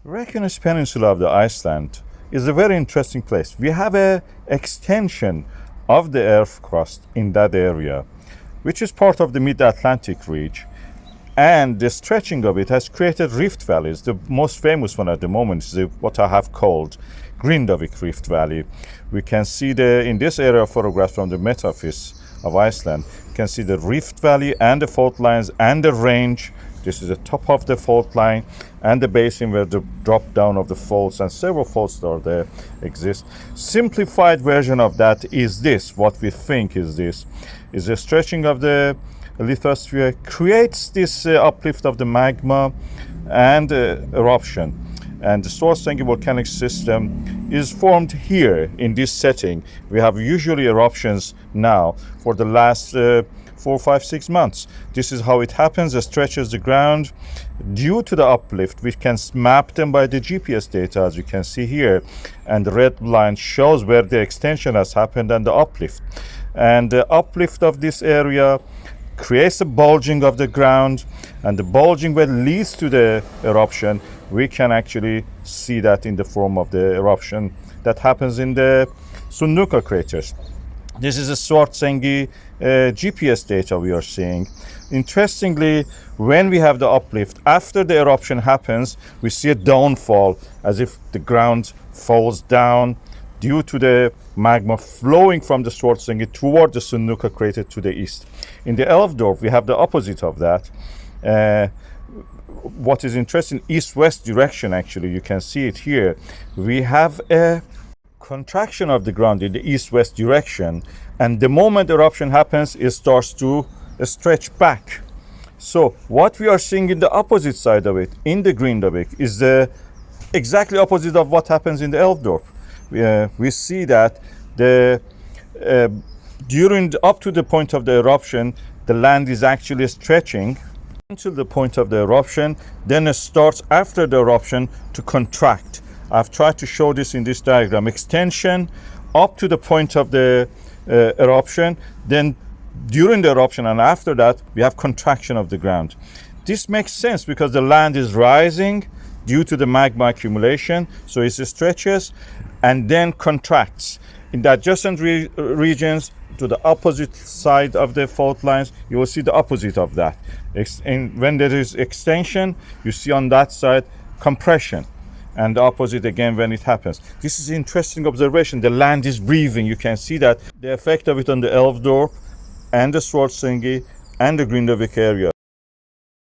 Reykjanes Peninsula of the Iceland is a very interesting place. We have an extension of the earth crust in that area, which is part of the mid-Atlantic ridge. And the stretching of it has created rift valleys. The most famous one at the moment is what I have called Grindavík Rift Valley. We can see in this area photographs from the Met Office of Iceland, you can see the rift valley and the fault lines and the range. This is the top of the fault line and the basin where the drop down of the faults and several faults that are there exist. Simplified version of that is this. What we think is this is the stretching of the lithosphere creates this uplift of the magma and eruption. And the Svartsengi volcanic system is formed here in this setting. We have usually eruptions now for the last 4, 5, 6 months. This is how it happens. It stretches the ground due to the uplift. We can map them by the GPS data, as you can see here. And the red line shows where the extension has happened and the uplift. And the uplift of this area creates a bulging of the ground, and the bulging that leads to the eruption, we can actually see that in the form of the eruption that happens in the Sunnuka craters. This is a Svartsengi GPS data we are seeing. Interestingly, when we have the uplift, after the eruption happens, we see a downfall as if the ground falls down due to the magma flowing from the Svartsengi toward the Sunnuka crater to the east. In the Elfdorf, we have the opposite of that. What is interesting, east-west direction, actually, you can see it here. We have a contraction of the ground in the east-west direction, and the moment eruption happens, it starts to stretch back. So what we are seeing in the opposite side of it, in the Grindavík, is the exactly opposite of what happens in the Elfdorf. We see that up to the point of the eruption, the land is actually stretching until the point of the eruption. Then it starts after the eruption to contract. I've tried to show this in this diagram. Extension up to the point of the eruption. Then during the eruption and after that, we have contraction of the ground. This makes sense because the land is rising due to the magma accumulation, so it stretches and then contracts. In the adjacent regions to the opposite side of the fault lines, you will see the opposite of that. When there is extension, you see on that side compression, and the opposite again when it happens. This is an interesting observation. The land is breathing. You can see that the effect of it on the Elfdorf and the Svartsengi and the Grindavík area.